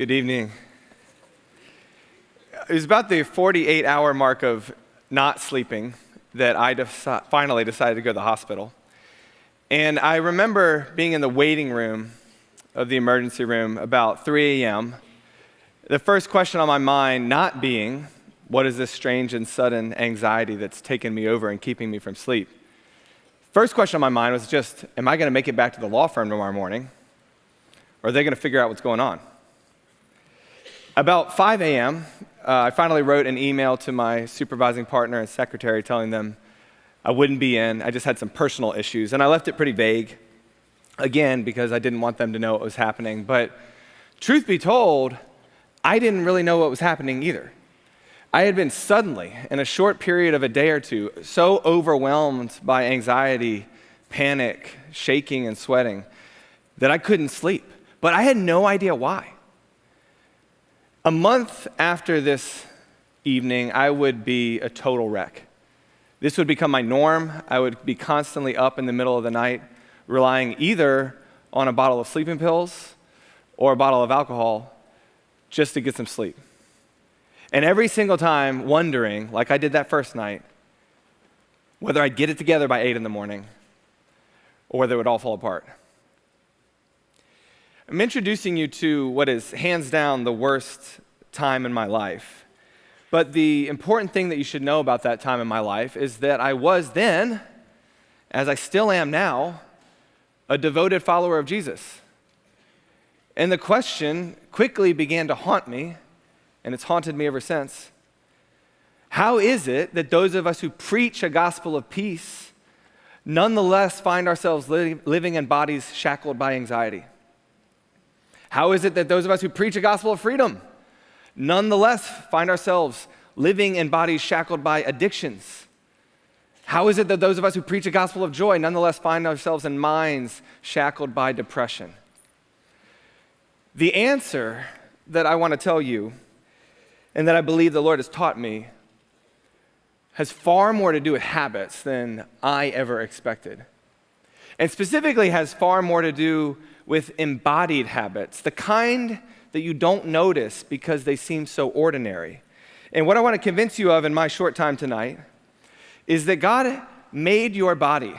Good evening. It was about the 48-hour mark of not sleeping that I finally decided to go to the hospital. And I remember being in the waiting room of the emergency room about 3 a.m. The first question on my mind not being, what is this strange and sudden anxiety that's taken me over and keeping me from sleep? First question on my mind was just, am I going to make it back to the law firm tomorrow morning? Or are they going to figure out what's going on? About 5 a.m., I finally wrote an email to my supervising partner and secretary telling them I wouldn't be in. I just had some personal issues. And I left it pretty vague, again, because I didn't want them to know what was happening. But truth be told, I didn't really know what was happening either. I had been suddenly, in a short period of a day or two, so overwhelmed by anxiety, panic, shaking, and sweating that I couldn't sleep. But I had no idea why. A month after this evening, I would be a total wreck. This would become my norm. I would be constantly up in the middle of the night, relying either on a bottle of sleeping pills or a bottle of alcohol just to get some sleep. And every single time wondering, like I did that first night, whether I'd get it together by 8 in the morning or whether it would all fall apart. I'm introducing you to what is hands down the worst time in my life. But the important thing that you should know about that time in my life is that I was then, as I still am now, a devoted follower of Jesus. And the question quickly began to haunt me, and it's haunted me ever since. How is it that those of us who preach a gospel of peace nonetheless find ourselves living in bodies shackled by anxiety? How is it that those of us who preach a gospel of freedom nonetheless find ourselves living in bodies shackled by addictions? How is it that those of us who preach a gospel of joy nonetheless find ourselves in minds shackled by depression? The answer that I want to tell you, and that I believe the Lord has taught me, has far more to do with habits than I ever expected. And specifically has far more to do with embodied habits, the kind that you don't notice because they seem so ordinary. And what I want to convince you of in my short time tonight is that God made your body.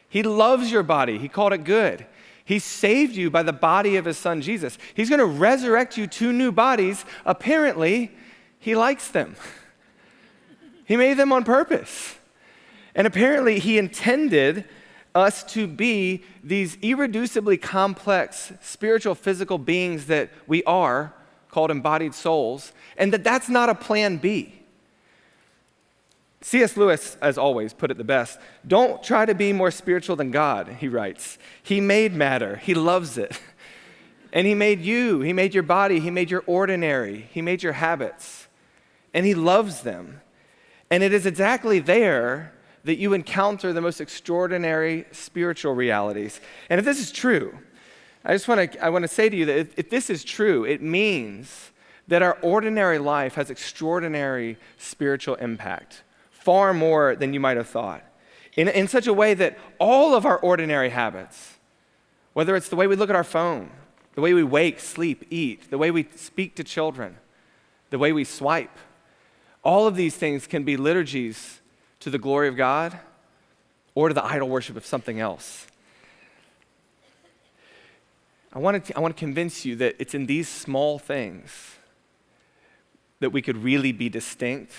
He loves your body. He called it good. He saved you by the body of his son, Jesus. He's going to resurrect you 2 new bodies. Apparently, he likes them. He made them on purpose. And apparently, he intended us to be these irreducibly complex spiritual, physical beings that we are, called embodied souls, and that's not a plan B. C.S. Lewis, as always, put it the best. Don't try to be more spiritual than God, he writes. He made matter. He loves it. And he made you. He made your body. He made your ordinary. He made your habits. And he loves them. And it is exactly there that you encounter the most extraordinary spiritual realities. And if this is true, I want to say to you that if this is true, it means that our ordinary life has extraordinary spiritual impact, far more than you might have thought, in such a way that all of our ordinary habits, whether it's the way we look at our phone, the way we wake, sleep, eat, the way we speak to children, the way we swipe, all of these things can be liturgies to the glory of God or to the idol worship of something else. I want to convince you that it's in these small things that we could really be distinct,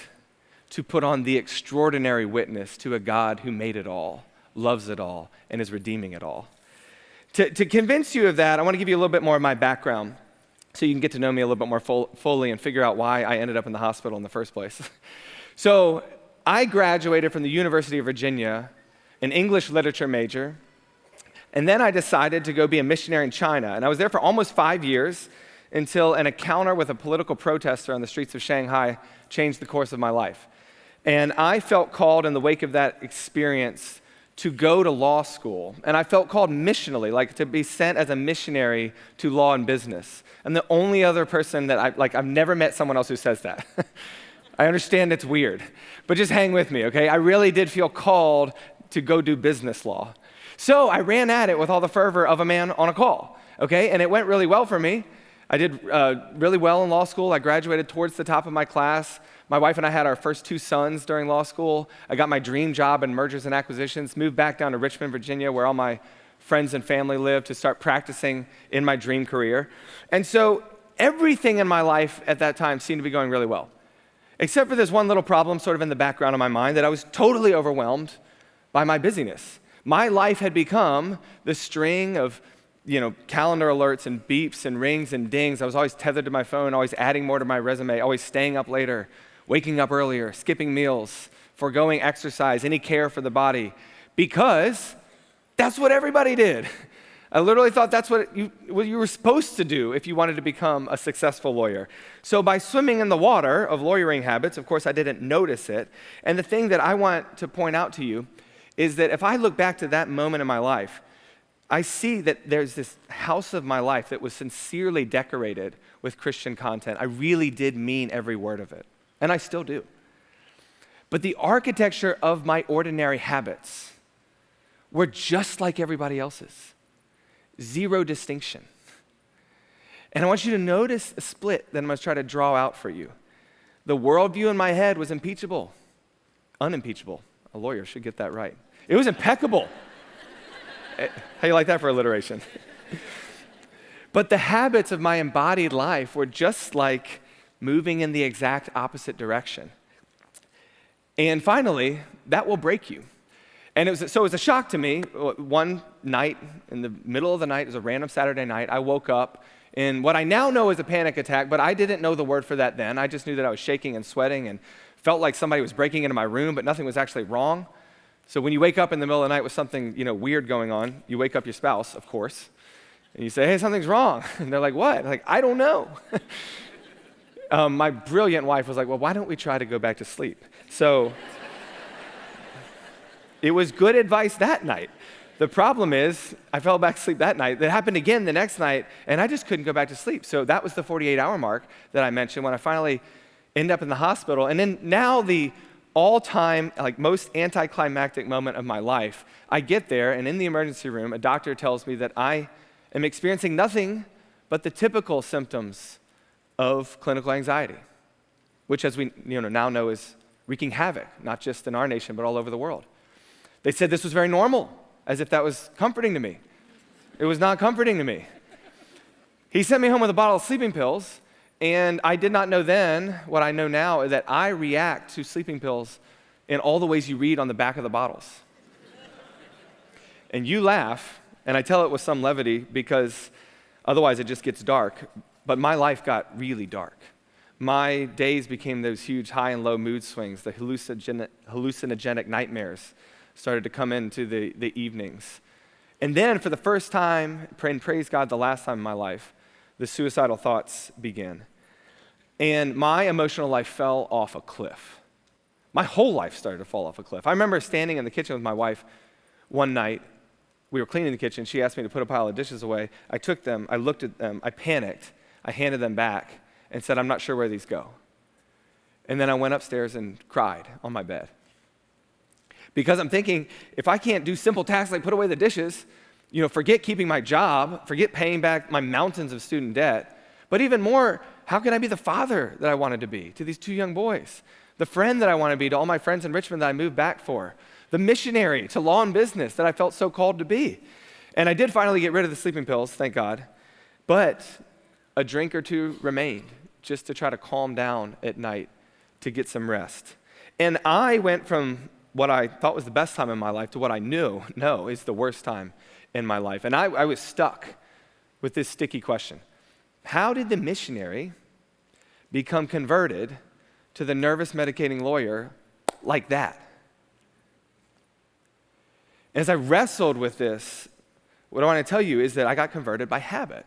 to put on the extraordinary witness to a God who made it all, loves it all, and is redeeming it all. To convince you of that, I want to give you a little bit more of my background so you can get to know me a little bit more fully and figure out why I ended up in the hospital in the first place. So I graduated from the University of Virginia, an English literature major, and then I decided to go be a missionary in China. And I was there for almost 5 years until an encounter with a political protester on the streets of Shanghai changed the course of my life. And I felt called in the wake of that experience to go to law school. And I felt called missionally, like to be sent as a missionary to law and business. I'm the only other person that I've never met someone else who says that. I understand it's weird, but just hang with me, okay? I really did feel called to go do business law. So I ran at it with all the fervor of a man on a call, okay? And it went really well for me. I did really well in law school. I graduated towards the top of my class. My wife and I had our first 2 sons during law school. I got my dream job in mergers and acquisitions, moved back down to Richmond, Virginia, where all my friends and family live, to start practicing in my dream career. And so everything in my life at that time seemed to be going really well, except for this one little problem sort of in the background of my mind, that I was totally overwhelmed by my busyness. My life had become the string of calendar alerts and beeps and rings and dings. I was always tethered to my phone, always adding more to my resume, always staying up later, waking up earlier, skipping meals, foregoing exercise, any care for the body, because that's what everybody did. I literally thought that's what you were supposed to do if you wanted to become a successful lawyer. So by swimming in the water of lawyering habits, of course, I didn't notice it. And the thing that I want to point out to you is that if I look back to that moment in my life, I see that there's this house of my life that was sincerely decorated with Christian content. I really did mean every word of it, and I still do. But the architecture of my ordinary habits were just like everybody else's. Zero distinction. And I want you to notice a split that I'm going to try to draw out for you. The worldview in my head was unimpeachable. A lawyer should get that right. It was impeccable. How you like that for alliteration? But the habits of my embodied life were just like moving in the exact opposite direction. And finally, that will break you. And it was a shock to me. One night, in the middle of the night, it was a random Saturday night, I woke up in what I now know is a panic attack, but I didn't know the word for that then. I just knew that I was shaking and sweating and felt like somebody was breaking into my room, but nothing was actually wrong. So when you wake up in the middle of the night with something weird going on, you wake up your spouse, of course, and you say, hey, something's wrong. And they're like, what? I'm like, I don't know. My brilliant wife was like, well, why don't we try to go back to sleep? So it was good advice that night. The problem is, I fell back asleep that night. That happened again the next night, and I just couldn't go back to sleep. So that was the 48-hour mark that I mentioned when I finally ended up in the hospital. And then now the all-time, most anticlimactic moment of my life, I get there, and in the emergency room, a doctor tells me that I am experiencing nothing but the typical symptoms of clinical anxiety, which, as we now know, is wreaking havoc, not just in our nation, but all over the world. They said this was very normal, as if that was comforting to me. It was not comforting to me. He sent me home with a bottle of sleeping pills, and I did not know then what I know now, is that I react to sleeping pills in all the ways you read on the back of the bottles. And you laugh, and I tell it with some levity because otherwise it just gets dark. But my life got really dark. My days became those huge high and low mood swings. The hallucinogenic nightmares started to come into the evenings. And then for the first time, and praise God, the last time in my life, the suicidal thoughts began. And my emotional life fell off a cliff. My whole life started to fall off a cliff. I remember standing in the kitchen with my wife one night. We were cleaning the kitchen. She asked me to put a pile of dishes away. I took them. I looked at them. I panicked. I handed them back and said, I'm not sure where these go. And then I went upstairs and cried on my bed. Because I'm thinking, if I can't do simple tasks like put away the dishes, forget keeping my job, forget paying back my mountains of student debt, but even more, how can I be the father that I wanted to be to these 2 young boys? The friend that I want to be to all my friends in Richmond that I moved back for? The missionary to law and business that I felt so called to be? And I did finally get rid of the sleeping pills, thank God, but a drink or 2 remained just to try to calm down at night to get some rest. And I went from what I thought was the best time in my life to what I knew, no, is the worst time in my life. And I was stuck with this sticky question. How did the missionary become converted to the nervous medicating lawyer like that? As I wrestled with this, what I want to tell you is that I got converted by habit.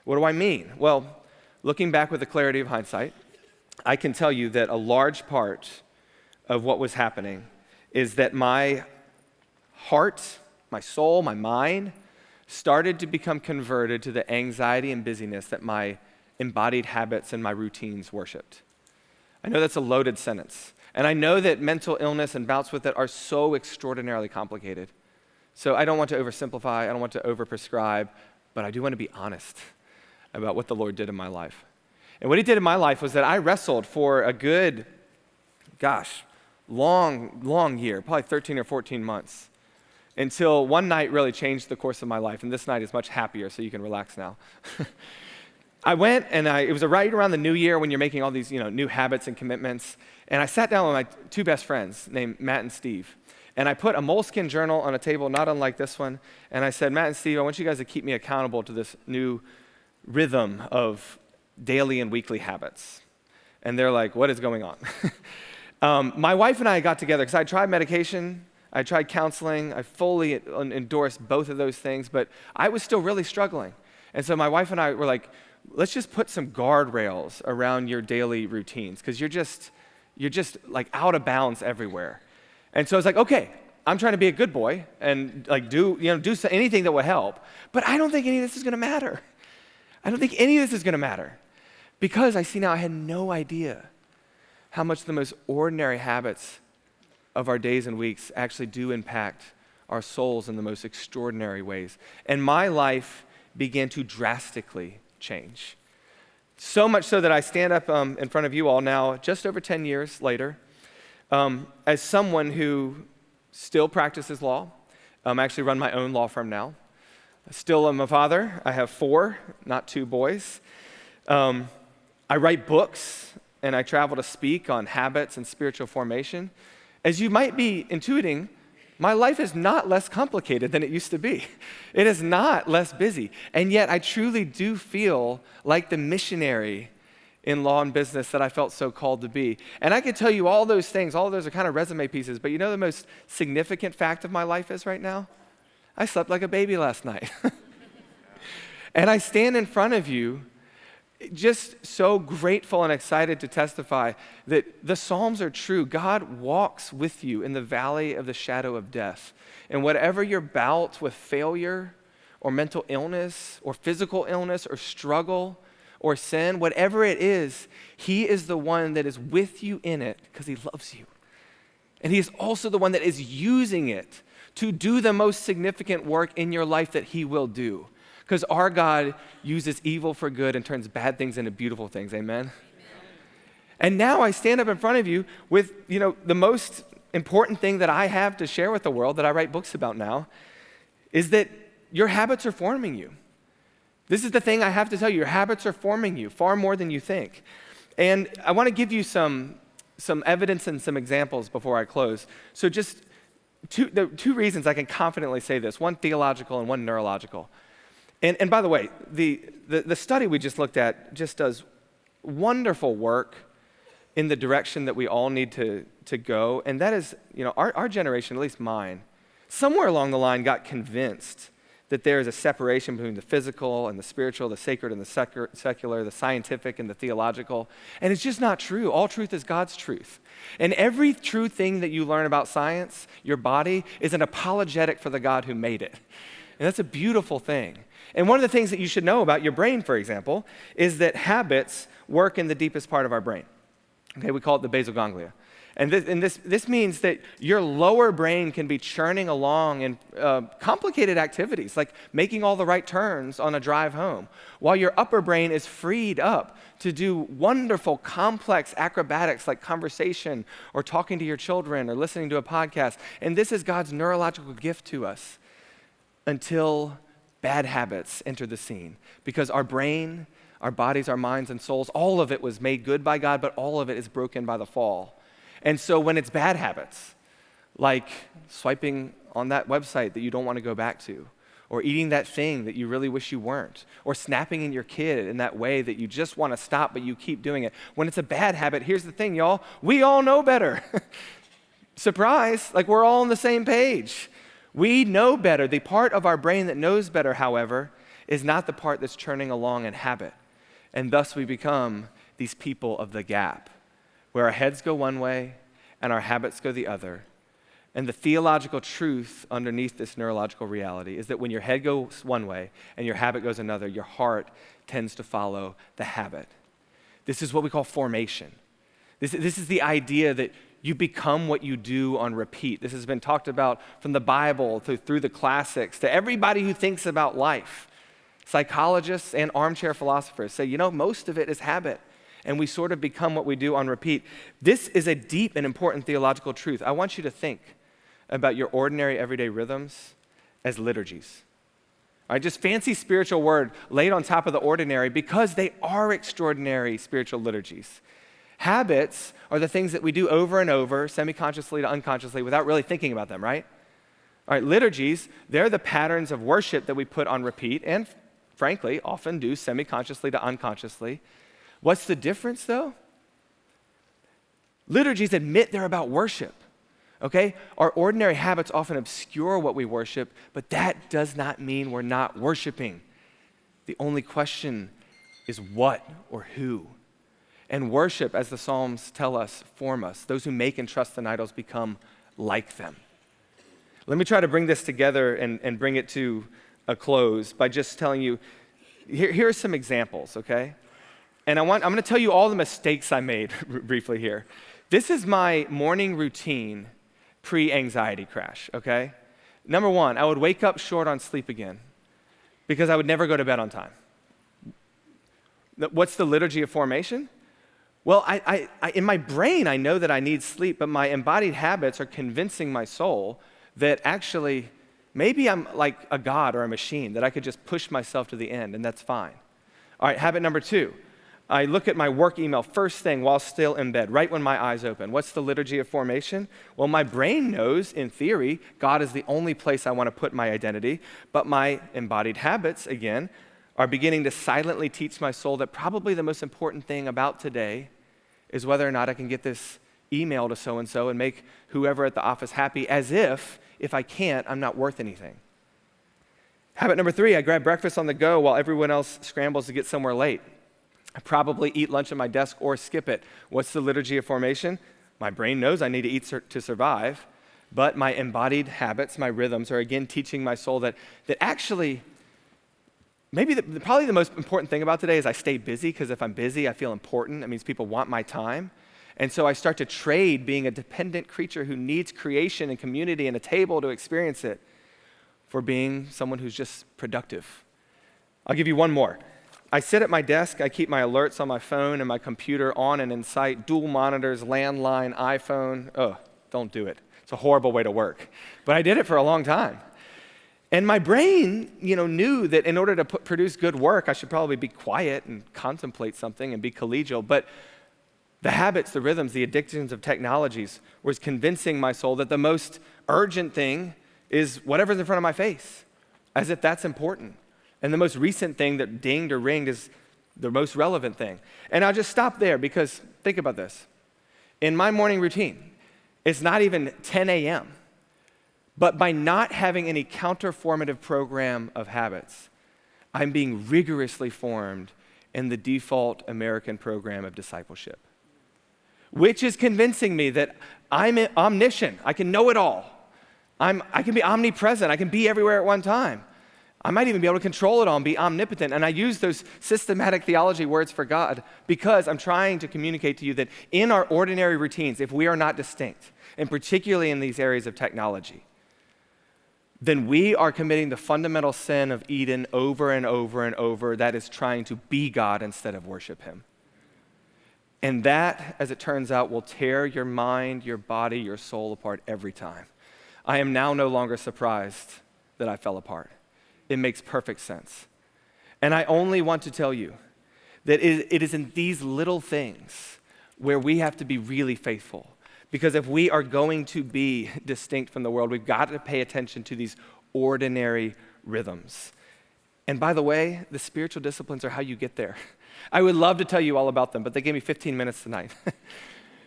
What do I mean? Well, looking back with the clarity of hindsight, I can tell you that a large part of what was happening is that my heart, my soul, my mind started to become converted to the anxiety and busyness that my embodied habits and my routines worshiped. I know that's a loaded sentence. And I know that mental illness and bouts with it are so extraordinarily complicated. So I don't want to oversimplify, I don't want to overprescribe, but I do want to be honest about what the Lord did in my life. And what he did in my life was that I wrestled for a good, long year, probably 13 or 14 months, until one night really changed the course of my life. And this night is much happier, so you can relax now. I went, and it was right around the new year when you're making all these new habits and commitments. And I sat down with my two best friends named Matt and Steve. And I put a moleskin journal on a table, not unlike this one. And I said, Matt and Steve, I want you guys to keep me accountable to this new rhythm of daily and weekly habits. And they're like, what is going on? My wife and I got together because I tried medication, I tried counseling, I fully endorsed both of those things, but I was still really struggling. And so my wife and I were like, let's just put some guardrails around your daily routines because you're just like out of bounds everywhere. And so I was like, okay, I'm trying to be a good boy and like do anything that will help, but I don't think any of this is going to matter. I don't think any of this is going to matter because I see now I had no idea how much the most ordinary habits of our days and weeks actually do impact our souls in the most extraordinary ways. And my life began to drastically change. So much so that I stand up in front of you all now, just over 10 years later, as someone who still practices law. I actually run my own law firm now. I still am a father. I have 4, not 2 boys. I write books, and I travel to speak on habits and spiritual formation. As you might be intuiting, my life is not less complicated than it used to be. It is not less busy. And yet I truly do feel like the missionary in law and business that I felt so called to be. And I could tell you all those things, all of those are kind of resume pieces, but you know the most significant fact of my life is right now? I slept like a baby last night. And I stand in front of you just so grateful and excited to testify that the Psalms are true. God walks with you in the valley of the shadow of death. And whatever your bout with failure or mental illness or physical illness or struggle or sin, whatever it is, he is the one that is with you in it because he loves you. And he is also the one that is using it to do the most significant work in your life that he will do. Because our God uses evil for good and turns bad things into beautiful things, amen? And now I stand up in front of you with, the most important thing that I have to share with the world that I write books about now is that your habits are forming you. This is the thing I have to tell you. Your habits are forming you far more than you think. And I want to give you some evidence and some examples before I close. So just the 2 reasons I can confidently say this, one theological and one neurological. And by the way, the study we just looked at just does wonderful work in the direction that we all need to go. And that is, our generation, at least mine, somewhere along the line got convinced that there is a separation between the physical and the spiritual, the sacred and the secular, the scientific and the theological. And it's just not true. All truth is God's truth. And every true thing that you learn about science, your body, is an apologetic for the God who made it. And that's a beautiful thing. And one of the things that you should know about your brain, for example, is that habits work in the deepest part of our brain. Okay, we call it the basal ganglia. And this means that your lower brain can be churning along in complicated activities, like making all the right turns on a drive home, while your upper brain is freed up to do wonderful, complex acrobatics like conversation or talking to your children or listening to a podcast. And this is God's neurological gift to us until bad habits enter the scene. Because our brain, our bodies, our minds, and souls, all of it was made good by God, but all of it is broken by the fall. And so when it's bad habits, like swiping on that website that you don't want to go back to, or eating that thing that you really wish you weren't, or snapping at your kid in that way that you just want to stop, but you keep doing it. When it's a bad habit, here's the thing, y'all, we all know better. Surprise, like we're all on the same page. We know better. The part of our brain that knows better, however, is not the part that's churning along in habit. And thus we become these people of the gap, where our heads go one way and our habits go the other. And the theological truth underneath this neurological reality is that when your head goes one way and your habit goes another, your heart tends to follow the habit. This is what we call formation. This is the idea that you become what you do on repeat. This has been talked about from the Bible through the classics to everybody who thinks about life. Psychologists and armchair philosophers say, most of it is habit, and we sort of become what we do on repeat. This is a deep and important theological truth. I want you to think about your ordinary everyday rhythms as liturgies. All right, just fancy spiritual word laid on top of the ordinary because they are extraordinary spiritual liturgies. Habits are the things that we do over and over, semi-consciously to unconsciously, without really thinking about them, right? All right, liturgies, they're the patterns of worship that we put on repeat and, frankly, often do semi-consciously to unconsciously. What's the difference, though? Liturgies admit they're about worship, okay? Our ordinary habits often obscure what we worship, but that does not mean we're not worshiping. The only question is what or who. And worship, as the Psalms tell us, form us. Those who make and trust in idols become like them. Let me try to bring this together and bring it to a close by just telling you, here are some examples, okay? And I'm going to tell you all the mistakes I made briefly here. This is my morning routine pre-anxiety crash, okay? Number one, I would wake up short on sleep again because I would never go to bed on time. What's the liturgy of formation? Well, I in my brain, I know that I need sleep, but my embodied habits are convincing my soul that actually maybe I'm like a god or a machine, that I could just push myself to the end, and that's fine. All right, habit number two. I look at my work email first thing while still in bed, right when my eyes open. What's the liturgy of formation? Well, my brain knows, in theory, God is the only place I want to put my identity, but my embodied habits, again, are beginning to silently teach my soul that probably the most important thing about today is whether or not I can get this email to so-and-so and make whoever at the office happy, as if I can't, I'm not worth anything. Habit number three, I grab breakfast on the go while everyone else scrambles to get somewhere late. I probably eat lunch at my desk or skip it. What's the liturgy of formation? My brain knows I need to eat to survive, but my embodied habits, my rhythms, are again teaching my soul that actually, maybe probably the most important thing about today is I stay busy, because if I'm busy, I feel important. That means people want my time. And so I start to trade being a dependent creature who needs creation and community and a table to experience it for being someone who's just productive. I'll give you one more. I sit at my desk, I keep my alerts on my phone and my computer on and in sight, dual monitors, landline, iPhone. Oh, don't do it. It's a horrible way to work. But I did it for a long time. And my brain, knew that in order to produce good work, I should probably be quiet and contemplate something and be collegial. But the habits, the rhythms, the addictions of technologies was convincing my soul that the most urgent thing is whatever's in front of my face, as if that's important. And the most recent thing that dinged or ringed is the most relevant thing. And I'll just stop there because think about this. In my morning routine, it's not even 10 a.m., but by not having any counterformative program of habits, I'm being rigorously formed in the default American program of discipleship, which is convincing me that I'm omniscient. I can know it all. I can be omnipresent. I can be everywhere at one time. I might even be able to control it all and be omnipotent. And I use those systematic theology words for God because I'm trying to communicate to you that in our ordinary routines, if we are not distinct, and particularly in these areas of technology, then we are committing the fundamental sin of Eden over and over and over, that is trying to be God instead of worship Him. And that, as it turns out, will tear your mind, your body, your soul apart every time. I am now no longer surprised that I fell apart. It makes perfect sense. And I only want to tell you that it is in these little things where we have to be really faithful. Because if we are going to be distinct from the world, we've got to pay attention to these ordinary rhythms. And by the way, the spiritual disciplines are how you get there. I would love to tell you all about them, but they gave me 15 minutes tonight.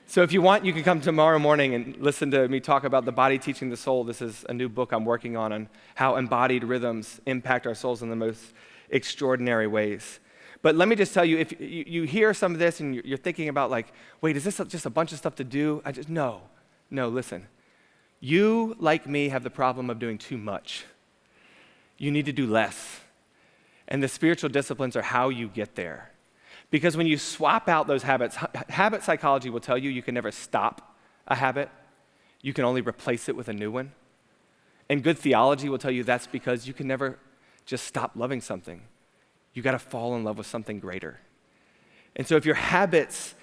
So if you want, you can come tomorrow morning and listen to me talk about the body teaching the soul. This is a new book I'm working on how embodied rhythms impact our souls in the most extraordinary ways. But let me just tell you, if you hear some of this and you're thinking about like, wait, is this just a bunch of stuff to do? No, listen. You, like me, have the problem of doing too much. You need to do less. And the spiritual disciplines are how you get there. Because when you swap out those habits, habit psychology will tell you you can never stop a habit. You can only replace it with a new one. And good theology will tell you that's because you can never just stop loving something. You got to fall in love with something greater. And so if your habits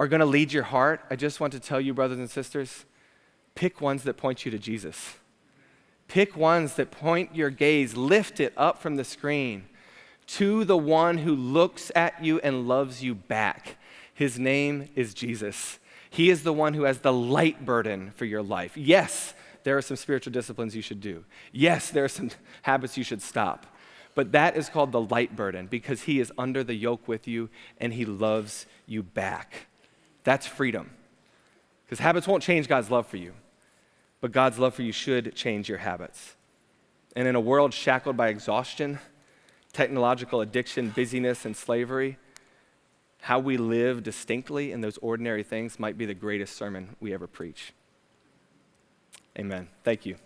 are going to lead your heart, I just want to tell you, brothers and sisters, pick ones that point you to Jesus. Pick ones that point your gaze, lift it up from the screen to the one who looks at you and loves you back. His name is Jesus. He is the one who has the light burden for your life. Yes, there are some spiritual disciplines you should do. Yes, there are some habits you should stop. But that is called the light burden because he is under the yoke with you and he loves you back. That's freedom. Because habits won't change God's love for you, but God's love for you should change your habits. And in a world shackled by exhaustion, technological addiction, busyness, and slavery, how we live distinctly in those ordinary things might be the greatest sermon we ever preach. Amen. Thank you.